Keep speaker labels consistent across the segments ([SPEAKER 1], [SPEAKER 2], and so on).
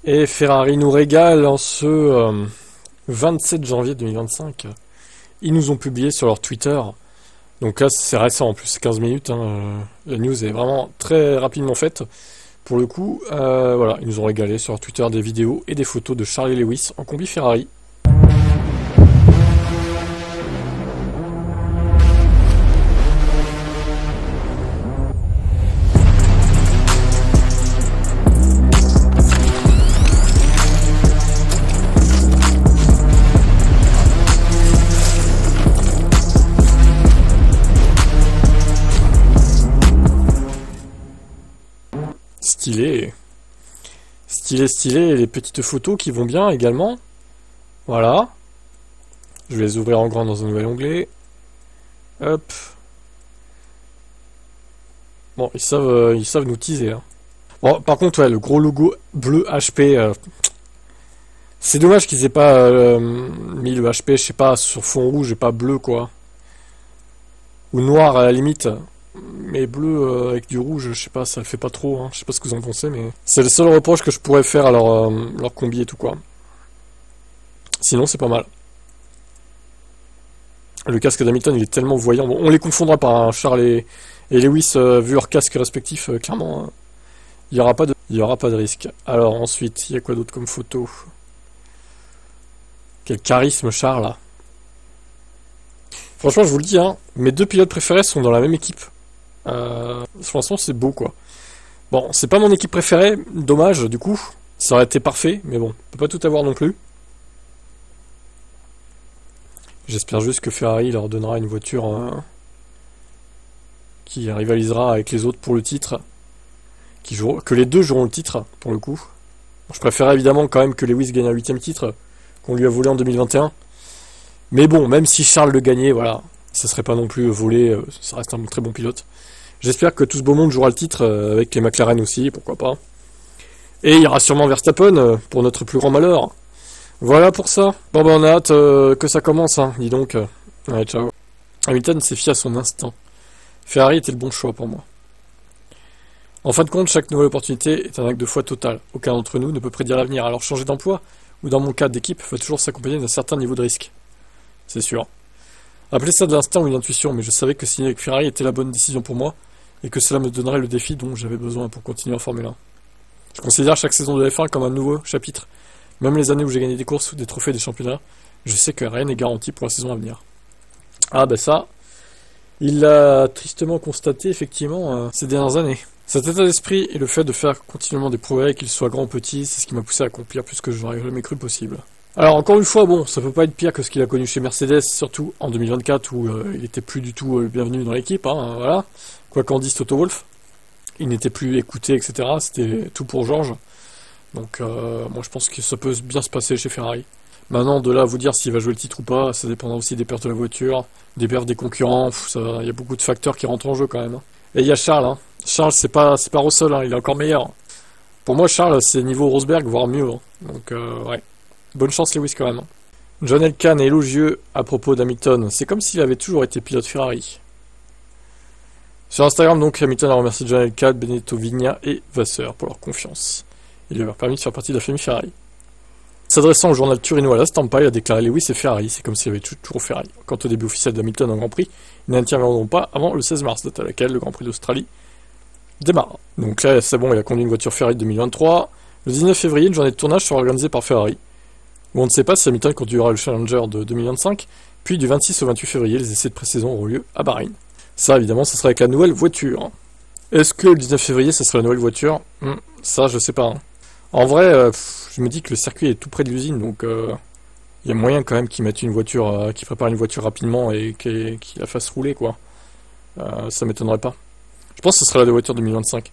[SPEAKER 1] Et Ferrari nous régale en ce 27 janvier 2025. Ils nous ont publié sur leur Twitter. Donc là, c'est récent en plus, c'est 15 minutes. Hein. La news est vraiment très rapidement faite. Pour le coup, voilà, ils nous ont régalé sur leur Twitter des vidéos et des photos de Charles Lewis en combi Ferrari. Stylé. Stylé, stylé. Et les petites photos qui vont bien également. Voilà. Je vais les ouvrir en grand dans un nouvel onglet. Hop. Bon, ils savent nous teaser. Hein. Bon, par contre, ouais, le gros logo bleu HP. C'est dommage qu'ils aient pas mis le HP, je sais pas, sur fond rouge et pas bleu, quoi. Ou noir à la limite. Mais bleu avec du rouge, je sais pas, ça le fait pas trop, hein. Je sais pas ce que vous en pensez, mais c'est le seul reproche que je pourrais faire à leur combi et tout, quoi. Sinon, c'est pas mal. Le casque d'Hamilton, il est tellement voyant. Bon, on les confondra pas, hein. Charles et Lewis, vu leurs casques respectifs, clairement, hein. Il y aura pas de risque. Alors, ensuite, il y a quoi d'autre comme photo? Quel charisme, Charles. Franchement, je vous le dis, hein, mes deux pilotes préférés sont dans la même équipe. Franchement, c'est beau, quoi. Bon, c'est pas mon équipe préférée, dommage, du coup. Ça aurait été parfait, mais bon, on peut pas tout avoir non plus. J'espère juste que Ferrari leur donnera une voiture qui rivalisera avec les autres pour le titre. Que les deux joueront le titre, pour le coup. Bon, je préférerais évidemment quand même que Lewis gagne un 8ème titre qu'on lui a volé en 2021. Mais bon, même si Charles le gagnait, voilà, ça serait pas non plus volé, ça reste un très bon pilote. J'espère que tout ce beau monde jouera le titre avec les McLaren aussi, pourquoi pas. Et il y aura sûrement Verstappen pour notre plus grand malheur. Voilà pour ça. Bon ben on a hâte que ça commence, hein, dis donc. Ouais, ciao. Hamilton s'est fié à son instinct. Ferrari était le bon choix pour moi. En fin de compte, chaque nouvelle opportunité est un acte de foi total. Aucun d'entre nous ne peut prédire l'avenir, alors changer d'emploi, ou dans mon cas d'équipe, va toujours s'accompagner d'un certain niveau de risque. C'est sûr. Appelez ça de l'instinct ou une intuition, mais je savais que signer avec Ferrari était la bonne décision pour moi, et que cela me donnerait le défi dont j'avais besoin pour continuer en Formule 1. Je considère chaque saison de F1 comme un nouveau chapitre. Même les années où j'ai gagné des courses ou des trophées des championnats, je sais que rien n'est garanti pour la saison à venir. Ah ben ça, il l'a tristement constaté effectivement ces dernières années. Cet état d'esprit et le fait de faire continuellement des progrès, qu'ils soient grands ou petits, c'est ce qui m'a poussé à accomplir plus que je n'aurais jamais cru possible. Alors encore une fois, bon, ça peut pas être pire que ce qu'il a connu chez Mercedes, surtout en 2024 où il était plus du tout le bienvenu dans l'équipe, hein, voilà. Quoi qu'en dise Toto Wolff, il n'était plus écouté, etc. C'était tout pour George. Donc moi je pense que ça peut bien se passer chez Ferrari. Maintenant, de là à vous dire s'il va jouer le titre ou pas, ça dépendra aussi des pertes de la voiture, des pertes des concurrents, il y a beaucoup de facteurs qui rentrent en jeu quand même. Hein. Et il y a Charles, hein. Charles c'est pas Russell, hein, il est encore meilleur. Pour moi Charles c'est niveau Rosberg, voire mieux. Hein. Donc ouais. Bonne chance Lewis quand même. John Elkann est élogieux à propos d'Hamilton. C'est comme s'il avait toujours été pilote Ferrari. Sur Instagram, donc, Hamilton a remercié John Elkann, Benedetto Vigna et Vasseur pour leur confiance. Il lui a permis de faire partie de la famille Ferrari. S'adressant au journal Turino à la Stampa, il a déclaré Lewis et Ferrari. C'est comme s'il avait toujours Ferrari. Quant au début officiel d'Hamilton en Grand Prix, ils n'interviendront pas avant le 16 mars, date à laquelle le Grand Prix d'Australie démarre. Donc là, c'est bon, il a conduit une voiture Ferrari 2023. Le 19 février, une journée de tournage sera organisée par Ferrari. Où on ne sait pas si Hamilton conduira le Challenger de 2025, puis du 26 au 28 février, les essais de pré-saison auront lieu à Bahreïn. Ça, évidemment, ça sera avec la nouvelle voiture. Est-ce que le 19 février, ça sera la nouvelle voiture? Ça, je sais pas. Hein. En vrai, je me dis que le circuit est tout près de l'usine, donc il y a moyen quand même qu'ils mettent une voiture, qu'ils préparent une voiture rapidement et qu'ils la fassent rouler, quoi. Ça m'étonnerait pas. Je pense que ce sera la voiture 2025.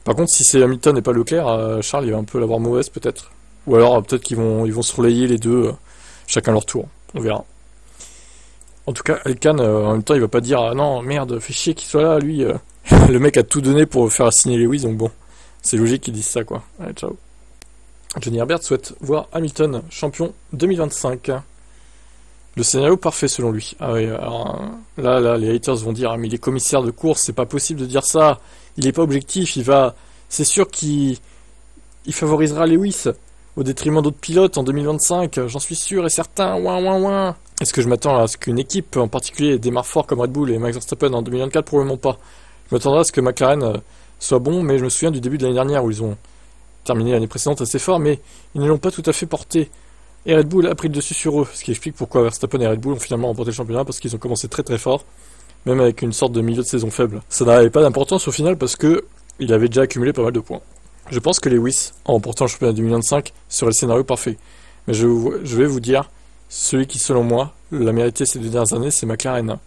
[SPEAKER 1] Par contre, si c'est Hamilton et pas Leclerc, Charles, il va un peu l'avoir mauvaise, peut-être. Ou alors, peut-être qu'ils vont se relayer les deux, chacun leur tour. On verra. En tout cas, Elkann, en même temps, il va pas dire non, merde, fais chier qu'il soit là, lui. Le mec a tout donné pour faire signer Lewis, donc bon, c'est logique qu'ils disent ça, quoi. Allez, ciao. Johnny Herbert souhaite voir Hamilton champion 2025. Le scénario parfait selon lui. Ah oui, alors là, les haters vont dire, ah, mais il est commissaire de course, c'est pas possible de dire ça. Il est pas objectif, c'est sûr qu'il favorisera Lewis. au détriment d'autres pilotes en 2025, j'en suis sûr et certain, ouin ouin ouin. Est-ce que je m'attends à ce qu'une équipe en particulier démarre fort comme Red Bull et Max Verstappen en 2024? Probablement pas. Je m'attendrai à ce que McLaren soit bon, mais je me souviens du début de l'année dernière où ils ont terminé l'année précédente assez fort, mais ils ne l'ont pas tout à fait porté. Et Red Bull a pris le dessus sur eux, ce qui explique pourquoi Verstappen et Red Bull ont finalement remporté le championnat, parce qu'ils ont commencé très très fort, même avec une sorte de milieu de saison faible. Ça n'avait pas d'importance au final parce que il avait déjà accumulé pas mal de points. Je pense que Lewis, en remportant le championnat 2025, serait le scénario parfait. Mais je vais vous dire, celui qui selon moi l'a mérité ces 2 dernières années, c'est McLaren.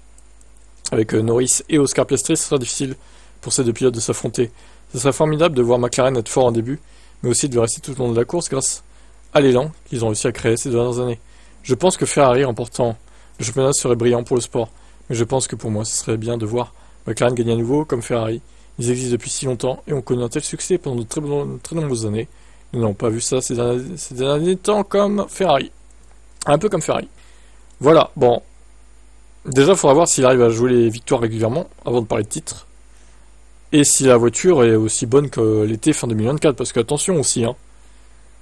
[SPEAKER 1] Avec Norris et Oscar Piastri, ce sera difficile pour ces deux pilotes de s'affronter. Ce serait formidable de voir McLaren être fort en début, mais aussi de rester tout au long de la course grâce à l'élan qu'ils ont réussi à créer ces 2 dernières années. Je pense que Ferrari remportant le championnat serait brillant pour le sport, mais je pense que pour moi ce serait bien de voir McLaren gagner à nouveau comme Ferrari. Ils existent depuis si longtemps et ont connu un tel succès pendant de très nombreuses années. Nous n'avons pas vu ça ces derniers temps comme Ferrari. Un peu comme Ferrari. Voilà, bon. Déjà, il faudra voir s'il arrive à jouer les victoires régulièrement avant de parler de titre. Et si la voiture est aussi bonne que l'été fin 2024, parce qu'attention aussi, hein.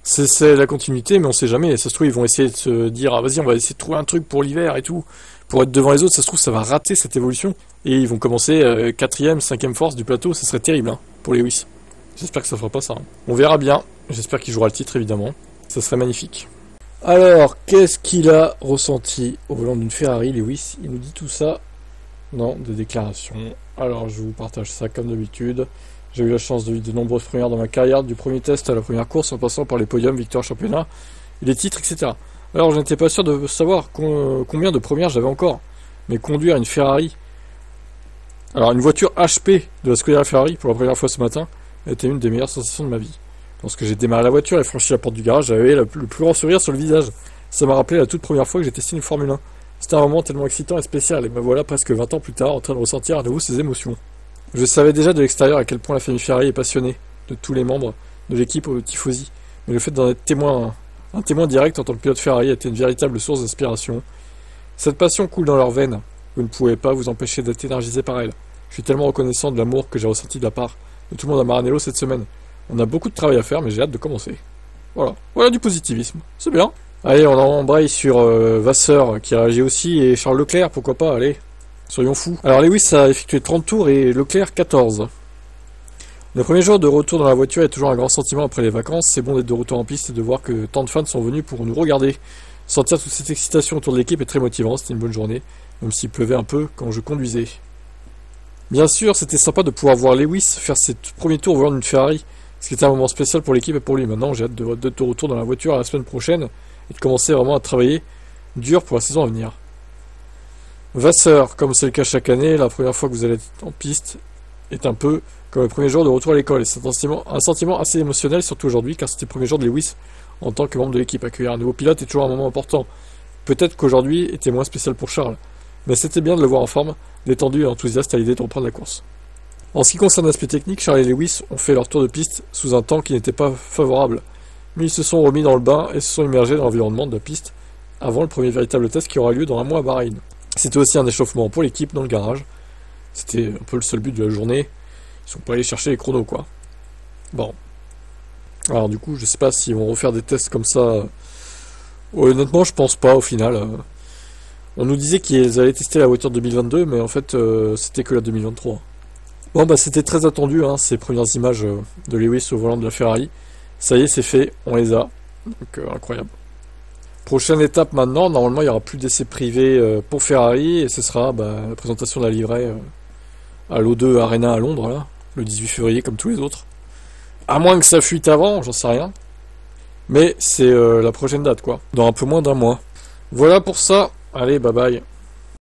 [SPEAKER 1] C'est la continuité, mais on sait jamais. Ça se trouve, ils vont essayer de se dire, ah vas-y, on va essayer de trouver un truc pour l'hiver et tout, pour être devant les autres. Ça se trouve, ça va rater cette évolution. Et ils vont commencer 4ème, 5ème force du plateau. Ça serait terrible, hein, pour Lewis. J'espère que ça fera pas ça. Hein. On verra bien. J'espère qu'il jouera le titre, évidemment. Ça serait magnifique. Alors, qu'est-ce qu'il a ressenti au volant d'une Ferrari, Lewis? Il nous dit tout ça dans des déclarations. Alors, je vous partage ça comme d'habitude. J'ai eu la chance de vivre de nombreuses premières dans ma carrière, du premier test à la première course, en passant par les podiums, victoires, championnats, les titres, etc. Alors, je n'étais pas sûr de savoir combien de premières j'avais encore. Mais conduire une Ferrari, alors une voiture HP de la Scuderia Ferrari, pour la première fois ce matin, a été une des meilleures sensations de ma vie. Lorsque j'ai démarré la voiture et franchi la porte du garage, j'avais le plus grand sourire sur le visage. Ça m'a rappelé la toute première fois que j'ai testé une Formule 1. C'était un moment tellement excitant et spécial, et me voilà presque 20 ans plus tard en train de ressentir à nouveau ces émotions. Je savais déjà de l'extérieur à quel point la famille Ferrari est passionnée, de tous les membres de l'équipe aux tifosi, mais le fait d'en être un témoin direct en tant que pilote Ferrari a été une véritable source d'inspiration. Cette passion coule dans leurs veines, vous ne pouvez pas vous empêcher d'être énergisé par elle. Je suis tellement reconnaissant de l'amour que j'ai ressenti de la part de tout le monde à Maranello cette semaine. On a beaucoup de travail à faire, mais j'ai hâte de commencer. Voilà du positivisme, c'est bien. Allez, on embraye sur Vasseur qui réagit aussi, et Charles Leclerc, pourquoi pas, allez, soyons fous. Alors Lewis a effectué 30 tours et Leclerc 14. Le premier jour de retour dans la voiture est toujours un grand sentiment après les vacances, c'est bon d'être de retour en piste et de voir que tant de fans sont venus pour nous regarder. Sentir toute cette excitation autour de l'équipe est très motivant, c'était une bonne journée, même s'il pleuvait un peu quand je conduisais. Bien sûr, c'était sympa de pouvoir voir Lewis faire ses premiers tours au volant d'une Ferrari, ce qui était un moment spécial pour l'équipe et pour lui. Maintenant, j'ai hâte de retour dans la voiture la semaine prochaine et de commencer vraiment à travailler dur pour la saison à venir. Vasseur, comme c'est le cas chaque année, la première fois que vous allez être en piste est un peu comme le premier jour de retour à l'école. C'est un sentiment assez émotionnel, surtout aujourd'hui, car c'était le premier jour de Lewis en tant que membre de l'équipe. Accueillir un nouveau pilote est toujours un moment important. Peut-être qu'aujourd'hui était moins spécial pour Charles, mais c'était bien de le voir en forme, détendu et enthousiaste à l'idée de reprendre la course. En ce qui concerne l'aspect technique, Charles et Lewis ont fait leur tour de piste sous un temps qui n'était pas favorable, mais ils se sont remis dans le bain et se sont immergés dans l'environnement de la piste avant le premier véritable test qui aura lieu dans un mois à Bahreïn. C'était aussi un échauffement pour l'équipe dans le garage. C'était un peu le seul but de la journée. Ils sont pas allés chercher les chronos, quoi. Bon. Alors du coup, je sais pas s'ils vont refaire des tests comme ça. Honnêtement, je pense pas au final. On nous disait qu'ils allaient tester la voiture 2022, mais en fait, c'était que la 2023. Bon, bah c'était très attendu, hein, ces premières images de Lewis au volant de la Ferrari. Ça y est, c'est fait, on les a. Donc, incroyable. Prochaine étape maintenant, normalement, il n'y aura plus d'essais privés pour Ferrari, et ce sera la présentation de la livrée à l'O2 Arena à Londres, là, le 18 février, comme tous les autres. À moins que ça fuite avant, j'en sais rien. Mais c'est la prochaine date, quoi. Dans un peu moins d'un mois. Voilà pour ça. Allez, bye bye.